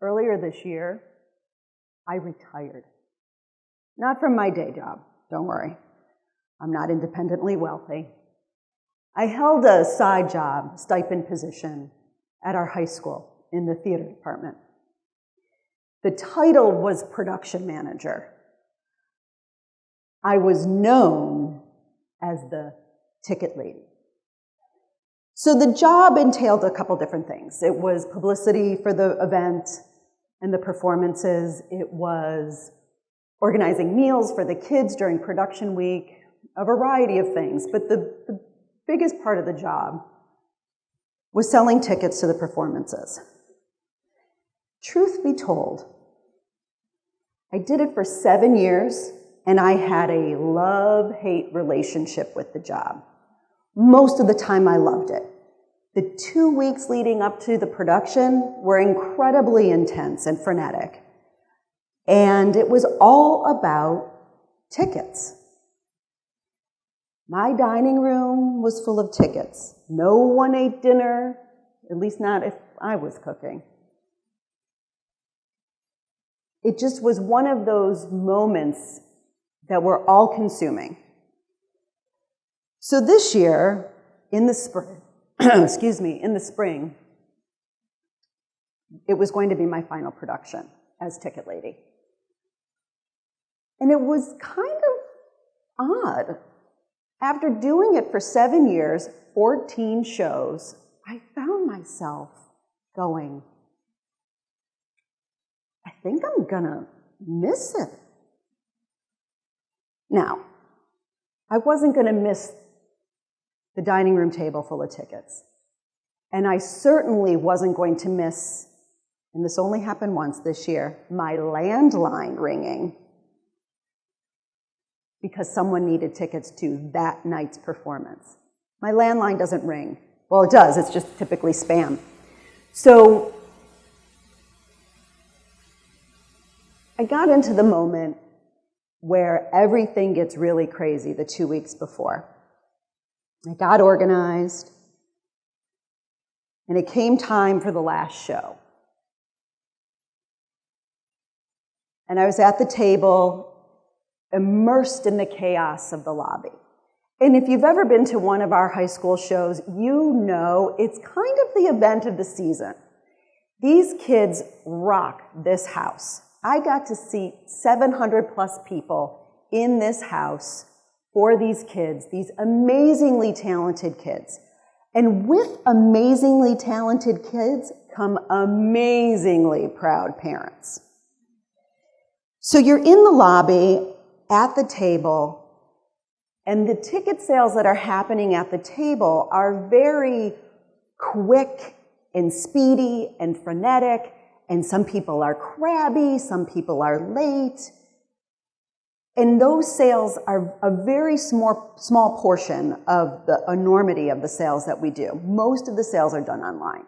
earlier this year, I retired. Not from my day job, don't worry. I'm not independently wealthy. I held a side job, stipend position, at our high school in the theater department. The title was production manager. I was known as the ticket lady. So the job entailed a couple different things. It was publicity for the event and the performances. It was organizing meals for the kids during production week, a variety of things. But the biggest part of the job was selling tickets to the performances. Truth be told, I did it for 7 years, and I had a love-hate relationship with the job. Most of the time, I loved it. The 2 weeks leading up to the production were incredibly intense and frenetic. And it was all about tickets. My dining room was full of tickets. No one ate dinner, at least not if I was cooking. It just was one of those moments that were all-consuming. So this year, in the spring, in the spring, it was going to be my final production as ticket lady. And it was kind of odd. After doing it for 7 years, 14 shows, I found myself going, I think I'm gonna miss it. Now, I wasn't gonna miss the dining room table full of tickets. And I certainly wasn't going to miss, and this only happened once this year, my landline ringing because someone needed tickets to that night's performance. My landline doesn't ring. Well, it does, it's just typically spam. So I got into the moment where everything gets really crazy the 2 weeks before. I got organized, and it came time for the last show. And I was at the table, immersed in the chaos of the lobby. And if you've ever been to one of our high school shows, you know it's kind of the event of the season. These kids rock this house. I got to see 700 plus people in this house for these kids, these amazingly talented kids. And with amazingly talented kids come amazingly proud parents. So you're in the lobby at the table, and the ticket sales that are happening at the table are very quick and speedy and frenetic, and some people are crabby, some people are late. And those sales are a very small portion of the enormity of the sales that we do. Most of the sales are done online.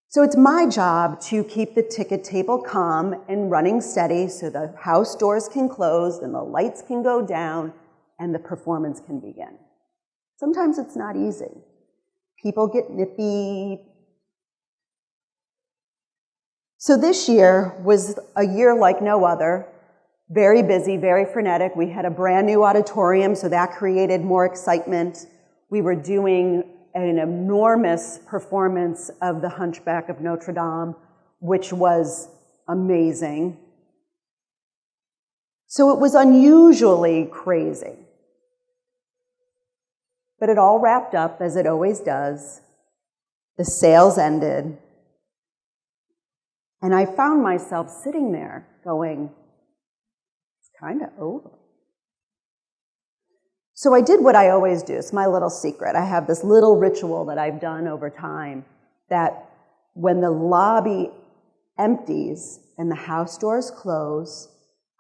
So it's my job to keep the ticket table calm and running steady so the house doors can close and the lights can go down and the performance can begin. Sometimes it's not easy. People get nippy. So this year was a year like no other. Very busy, very frenetic. We had a brand new auditorium, so that created more excitement. We were doing an enormous performance of The Hunchback of Notre Dame, which was amazing. So it was unusually crazy. But it all wrapped up, as it always does. The sales ended. And I found myself sitting there going, it's kind of over. So I did what I always do. It's my little secret. I have this little ritual that I've done over time that when the lobby empties and the house doors close,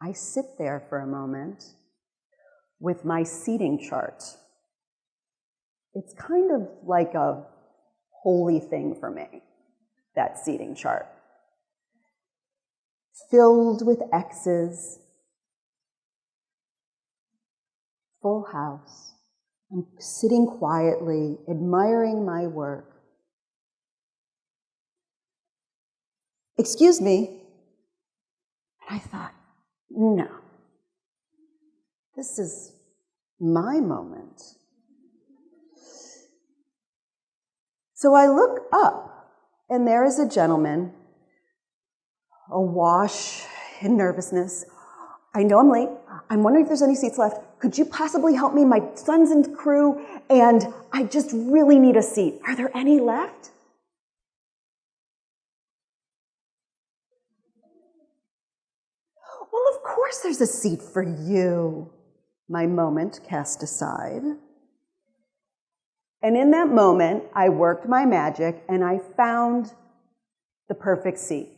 I sit there for a moment with my seating chart. It's kind of like a holy thing for me, that seating chart. Filled with X's. Full house. I'm sitting quietly, admiring my work. excuse me. And I thought, no, this is my moment. So I look up, and there is a gentleman, awash in nervousness. I know I'm late. I'm wondering if there's any seats left. Could you possibly help me? My son's in crew, and I just really need a seat. Are there any left? Well, of course there's a seat for you, my moment cast aside. And in that moment, I worked my magic, and I found the perfect seat.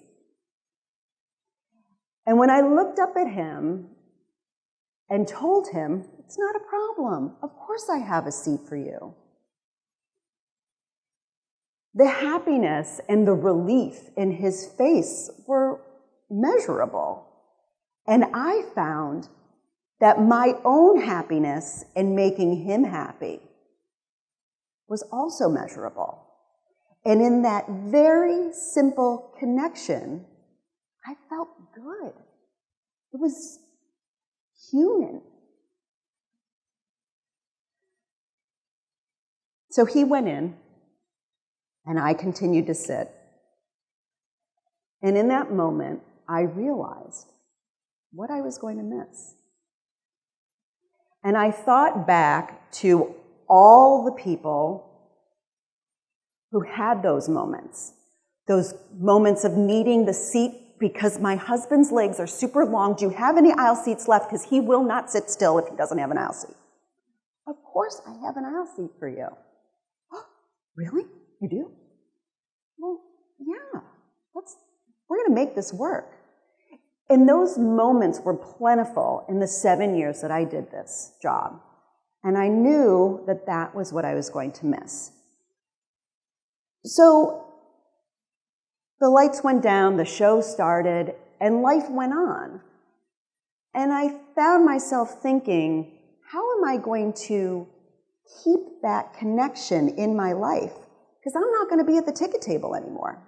And when I looked up at him and told him, it's not a problem. Of course I have a seat for you. The happiness and the relief in his face were measurable. And I found that my own happiness in making him happy was also measurable. And in that very simple connection, I felt good. It was human. So he went in, and I continued to sit. And in that moment, I realized what I was going to miss. And I thought back to all the people who had those moments of needing the seat because my husband's legs are super long. Do you have any aisle seats left? Because he will not sit still if he doesn't have an aisle seat. Of course I have an aisle seat for you. Oh, really? You do? Well, yeah. We're going to make this work. And those moments were plentiful in the 7 years that I did this job. And I knew that that was what I was going to miss. So the lights went down, the show started, and life went on. And I found myself thinking, how am I going to keep that connection in my life? Because I'm not going to be at the ticket table anymore.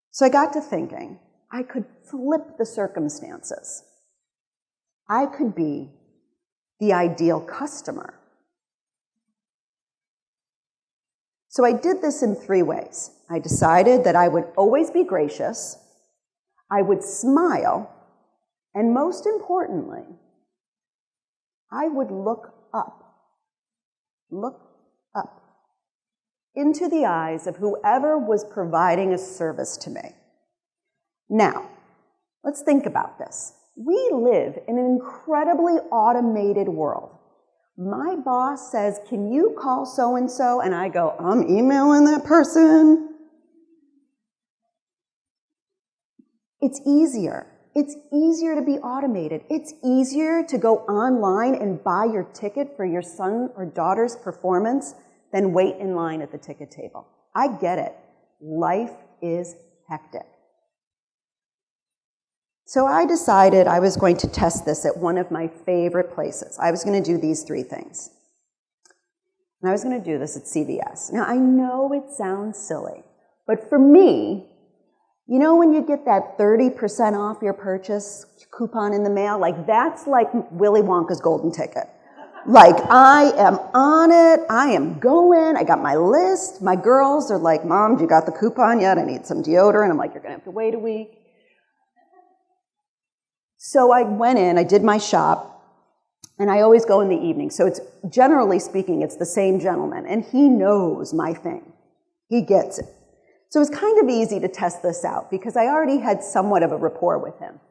So I got to thinking, I could flip the circumstances. I could be the ideal customer. So I did this in 3 ways. I decided that I would always be gracious, I would smile, and most importantly, I would look up into the eyes of whoever was providing a service to me. Now, let's think about this. We live in an incredibly automated world. My boss says, can you call so-and-so? And I go, I'm emailing that person. It's easier. It's easier to be automated. It's easier to go online and buy your ticket for your son or daughter's performance than wait in line at the ticket table. I get it. Life is hectic. So I decided I was going to test this at one of my favorite places. I was going to do these 3 things. And I was going to do this at CVS. Now, I know it sounds silly, but for me, you know when you get that 30% off your purchase coupon in the mail? Like, that's like Willy Wonka's golden ticket. Like, I am on it, I am going, I got my list. My girls are like, Mom, you got the coupon yet? I need some deodorant. I'm like, you're going to have to wait a week. So I went in, I did my shop, and I always go in the evening. So it's, generally speaking, it's the same gentleman, and he knows my thing. He gets it. So it was kind of easy to test this out because I already had somewhat of a rapport with him.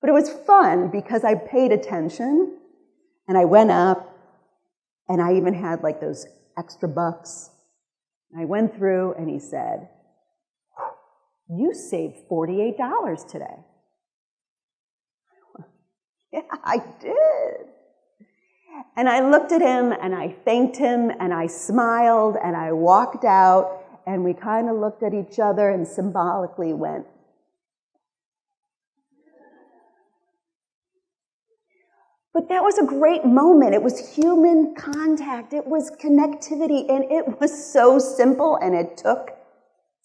But it was fun because I paid attention, and I went up, and I even had like those extra bucks. And I went through, and he said, you saved $48 today. Yeah, I did. And I looked at him, and I thanked him, and I smiled, and I walked out, and we kind of looked at each other and symbolically went. But that was a great moment. It was human contact. It was connectivity, and it was so simple, and it took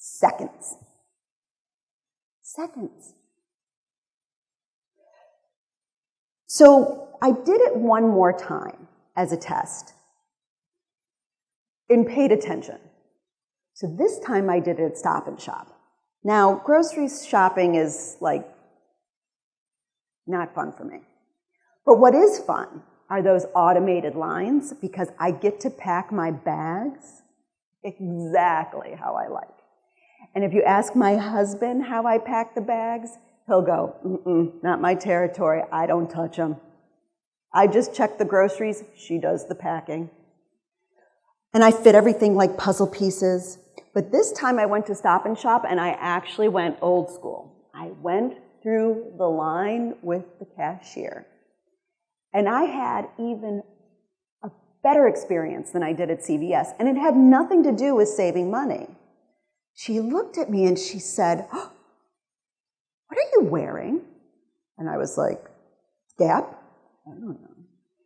Seconds. Seconds. So I did it one more time as a test and paid attention. So this time I did it at Stop and Shop. Now, grocery shopping is like not fun for me. But what is fun are those automated lines, because I get to pack my bags exactly how I like. And if you ask my husband how I pack the bags, he'll go, not my territory, I don't touch them. I just check the groceries, she does the packing. And I fit everything like puzzle pieces. But this time I went to Stop and Shop and I actually went old school. I went through the line with the cashier. And I had even a better experience than I did at CVS. And it had nothing to do with saving money. She looked at me and she said, "Oh, what are you wearing?" And I was like, "Gap?" I don't know.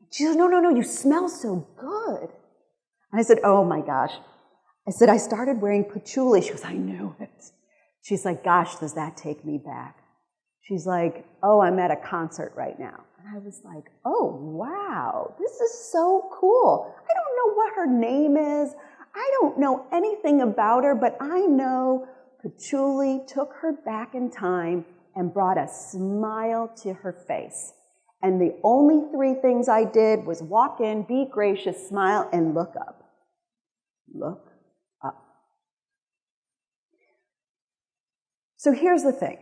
She said, no, you smell so good. And I said, "Oh my gosh." I said, "I started wearing patchouli." She goes, "I knew it." She's like, "Gosh, does that take me back?" She's like, "Oh, I'm at a concert right now." And I was like, "Oh, wow, this is so cool." I don't know what her name is. I don't know anything about her, but I know patchouli took her back in time and brought a smile to her face. And the only 3 things I did was walk in, be gracious, smile, and look up. Look up. So here's the thing,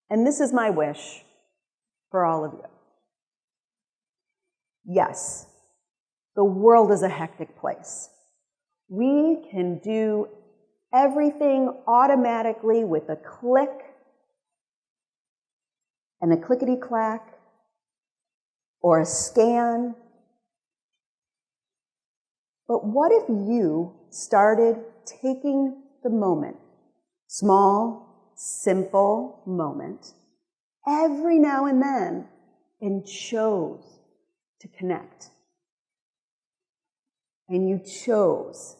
and this is my wish for all of you. Yes, the world is a hectic place. We can do everything automatically with a click and a clickety-clack or a scan. But what if you started taking the moment, small, simple moment, every now and then, and chose to connect? And you chose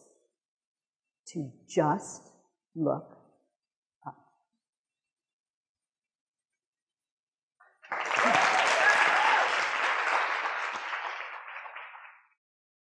to just look